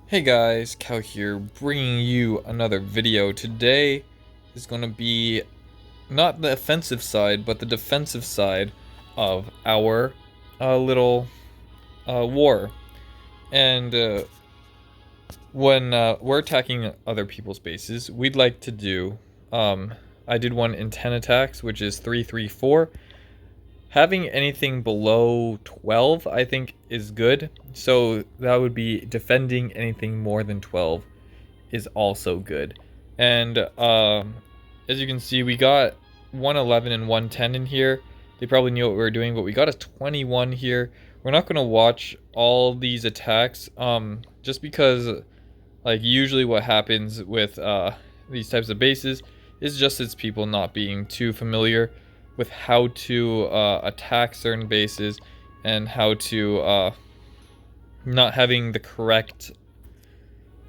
Hey guys, Cal here, bringing you another video. Today is going to be not the offensive side, but the defensive side of our little war. And when we're attacking other people's bases, we'd like to do, I did one in 10 attacks, which is 3-3-4. Having anything below 12, I think, is good. So that would be defending anything more than 12 is also good. And as you can see, we got 111 and 110 in here. They probably knew what we were doing, but we got a 21 here. We're not going to watch all these attacks just because, like, usually what happens with these types of bases is just its people not being too familiar with how to attack certain bases and how to not having the correct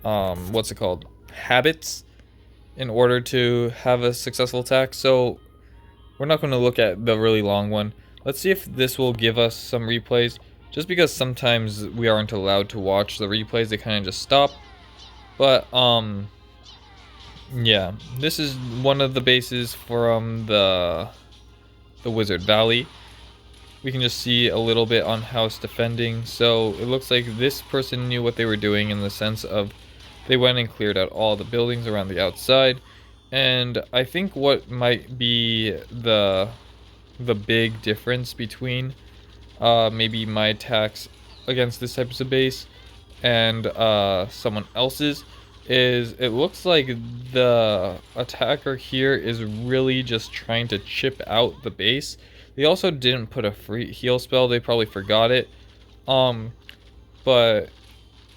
what's it called, habits in order to have a successful attack. So we're not going to look at the really long one. Let's see if this will give us some replays, just because sometimes we aren't allowed to watch the replays, they kind of just stop. But yeah, this is one of the bases from the Wizard Valley. We can just see a little bit on house defending. So it looks like this person knew what they were doing, in the sense of they went and cleared out all the buildings around the outside. And I think what might be the big difference between maybe my attacks against this type of base and someone else's is, it looks like the attacker here is really just trying to chip out the base. They also didn't put a free heal spell, they probably forgot it. But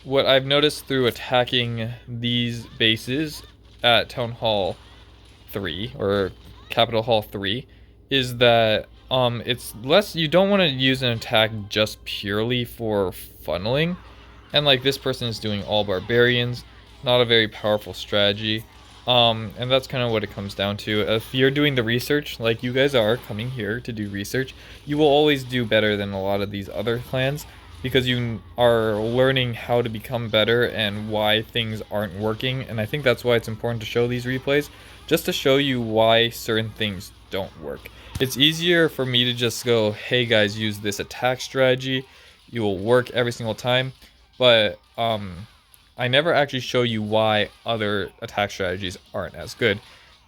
what I've noticed through attacking these bases at Town Hall 3 or Capital Hall 3 is that it's less, you don't want to use an attack just purely for funneling. And like, this person is doing all barbarians, not a very powerful strategy. And that's kind of what it comes down to. If you're doing the research, like you guys are coming here to do research, you will always do better than a lot of these other clans, because you are learning how to become better and why things aren't working. And I think that's why it's important to show these replays, just to show you why certain things don't work. It's easier for me to just go, hey guys, use this attack strategy, you will work every single time. But I never actually show you why other attack strategies aren't as good.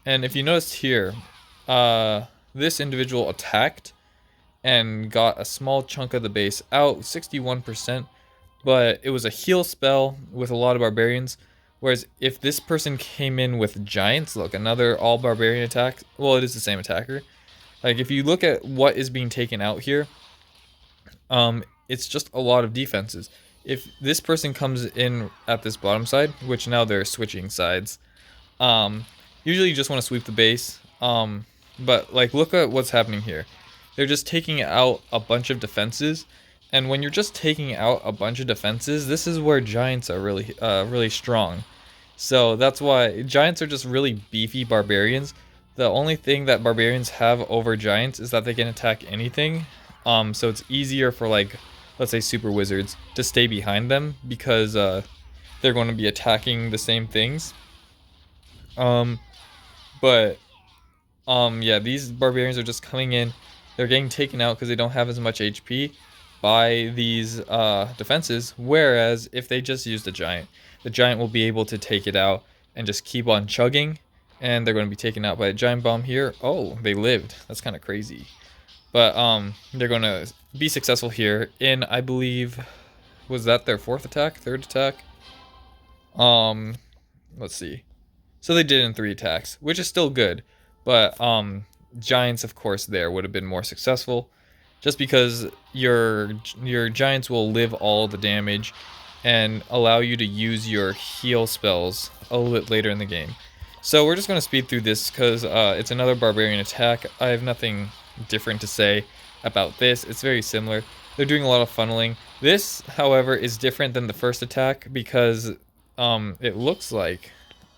And if you noticed here, this individual attacked and got a small chunk of the base out, 61%, but it was a heal spell with a lot of barbarians. Whereas if this person came in with giants, look, another all barbarian attack, well, it is the same attacker. Like, if you look at what is being taken out here, it's just a lot of defenses. If this person comes in at this bottom side, which now they're switching sides, usually you just want to sweep the base. But like, look at what's happening here. They're just taking out a bunch of defenses, and when you're just taking out a bunch of defenses, this is where giants are really strong. So that's why giants are just really beefy barbarians. The only thing that barbarians have over giants is that they can attack anything. So it's easier for, like, let's say super wizards to stay behind them, because they're going to be attacking the same things. Yeah, these barbarians are just coming in. They're getting taken out because they don't have as much HP by these defenses. Whereas if they just use the giant will be able to take it out and just keep on chugging. And they're going to be taken out by a giant bomb here. Oh, they lived. That's kind of crazy. But they're going to be successful here in, I believe, was that their third attack? Let's see. So they did in 3 attacks, which is still good. But giants, of course, there would have been more successful, just because your giants will live all the damage and allow you to use your heal spells a little bit later in the game. So we're just going to speed through this because it's another barbarian attack. I have nothing different to say about this. It's very similar. They're doing a lot of funneling. This, however, is different than the first attack because it looks like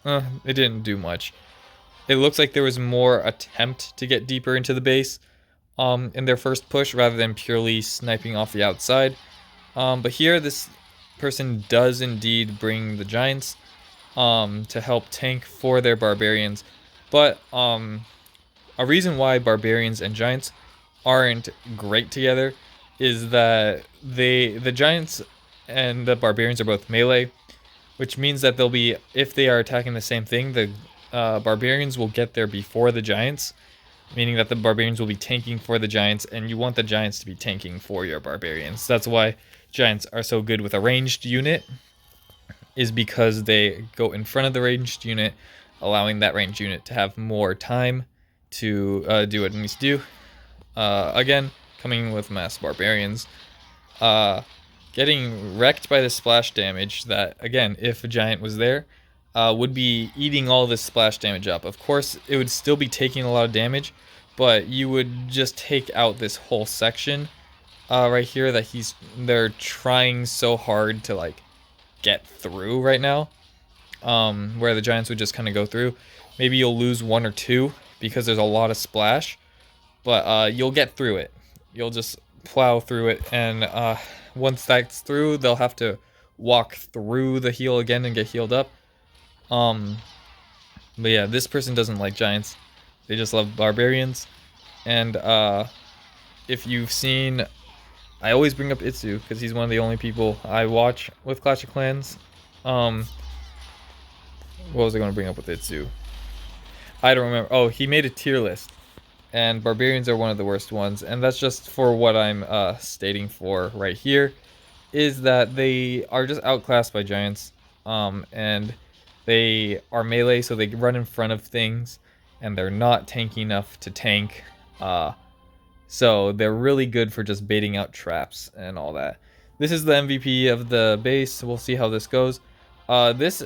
it didn't do much. It looks like there was more attempt to get deeper into the base in their first push, rather than purely sniping off the outside. But here, this person does indeed bring the giants to help tank for their barbarians, but a reason why barbarians and giants aren't great together is that the giants and the barbarians are both melee, which means that they'll be, if they are attacking the same thing, the barbarians will get there before the giants, meaning that the barbarians will be tanking for the giants, and you want the giants to be tanking for your barbarians. That's why giants are so good with a ranged unit, is because they go in front of the ranged unit, allowing that ranged unit to have more time to do what it needs to do. Again, coming with mass barbarians, getting wrecked by the splash damage that, again, if a giant was there, would be eating all this splash damage up. Of course, it would still be taking a lot of damage, but you would just take out this whole section right here that they're trying so hard to like get through right now, where the giants would just kind of go through. Maybe you'll lose one or two because there's a lot of splash, but you'll get through it. You'll just plow through it, and once that's through, they'll have to walk through the heal again and get healed up. But yeah, this person doesn't like giants. They just love barbarians. And if you've seen, I always bring up Itsu because he's one of the only people I watch with Clash of Clans. What was I going to bring up with Itsu? I don't remember. Oh, he made a tier list, and barbarians are one of the worst ones, and that's just for what I'm stating for right here, is that they are just outclassed by giants, and they are melee, so they run in front of things, and they're not tanky enough to tank, so they're really good for just baiting out traps and all that. This is the MVP of the base. We'll see how this goes. This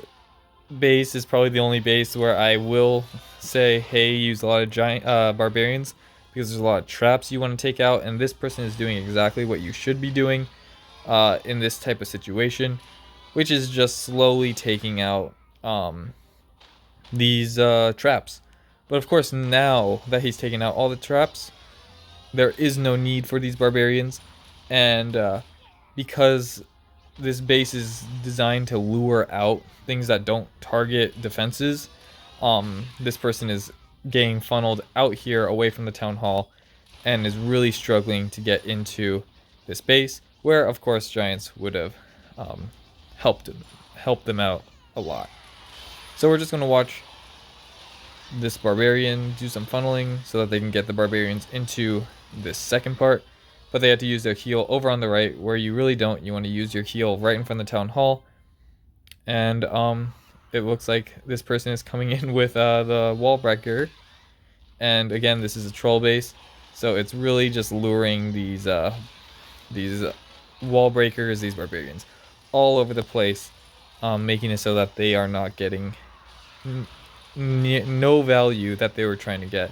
base is probably the only base where I will say, hey, use a lot of giant barbarians, because there's a lot of traps you want to take out, and this person is doing exactly what you should be doing in this type of situation, which is just slowly taking out these traps. But of course, now that he's taken out all the traps, there is no need for these barbarians, and because this base is designed to lure out things that don't target defenses, this person is getting funneled out here away from the town hall and is really struggling to get into this base, where of course giants would have helped them out a lot. So we're just going to watch this barbarian do some funneling so that they can get the barbarians into this second part, but they have to use their heal over on the right, where you really don't. You want to use your heal right in front of the town hall, and it looks like this person is coming in with the wall breaker, and again, this is a troll base, so it's really just luring these wall breakers, these barbarians, all over the place, making it so that they are not getting no value that they were trying to get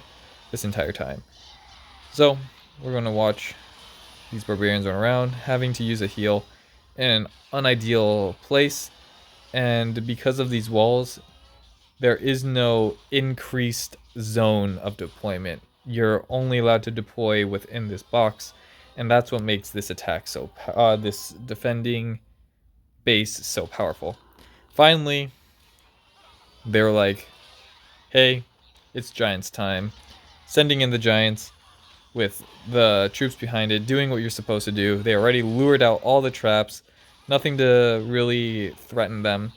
this entire time. So we're going to watch these barbarians run around, having to use a heal in an unideal place, and because of these walls, there is no increased zone of deployment. You're only allowed to deploy within this box, and that's what makes this attack so this defending base so powerful. Finally, they're like, hey, it's giants time. Sending in the giants with the troops behind it, doing what you're supposed to do. They already lured out all the traps, nothing to really threaten them.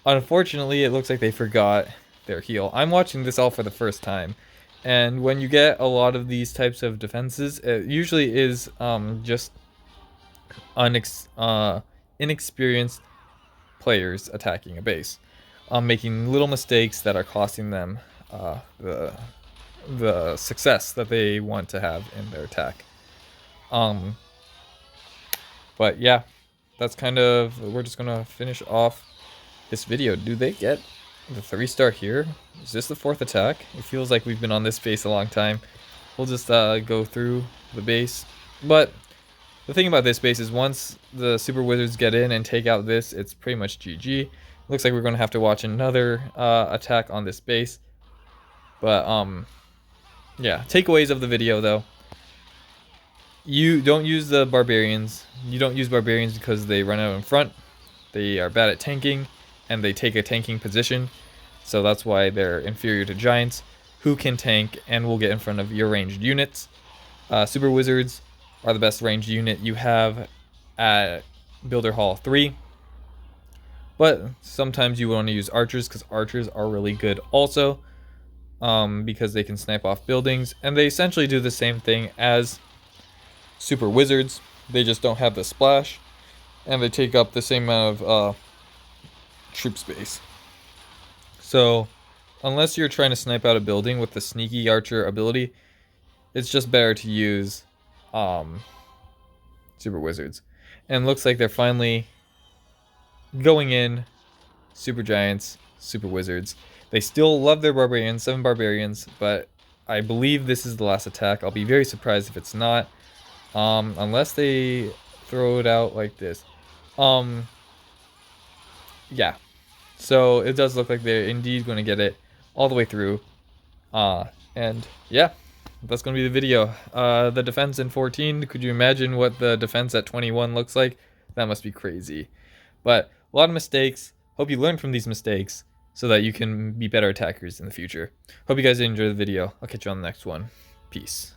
Unfortunately, it looks like they forgot their heal. I'm watching this all for the first time, and when you get a lot of these types of defenses, it usually is just inexperienced players attacking a base, making little mistakes that are costing them the success that they want to have in their attack. But yeah, that's kind of, we're just gonna finish off this video. Do they get the 3-star here? Is this the 4th attack? It feels like we've been on this base a long time. We'll just go through the base. But the thing about this base is once the super wizards get in and take out this, it's pretty much GG. Looks like we're gonna have to watch another attack on this base. But yeah, takeaways of the video though. You don't use the barbarians. You don't use barbarians because they run out in front. They are bad at tanking, and they take a tanking position, so that's why they're inferior to giants, who can tank and will get in front of your ranged units. Super Wizards are the best ranged unit you have at Builder Hall 3. But sometimes you want to use archers, because archers are really good also, because they can snipe off buildings, and they essentially do the same thing as Super Wizards. They just don't have the splash, and they take up the same amount of troop space. So unless you're trying to snipe out a building with the sneaky archer ability, it's just better to use Super Wizards. And looks like they're finally going in Super Giants, Super Wizards. They still love their Barbarians, 7 Barbarians, but I believe this is the last attack. I'll be very surprised if it's not, unless they throw it out like this. Yeah. So it does look like they're indeed going to get it all the way through. And yeah, that's going to be the video. The defense in 14, could you imagine what the defense at 21 looks like? That must be crazy. But a lot of mistakes. Hope you learn from these mistakes so that you can be better attackers in the future. Hope you guys enjoyed the video. I'll catch you on the next one. Peace.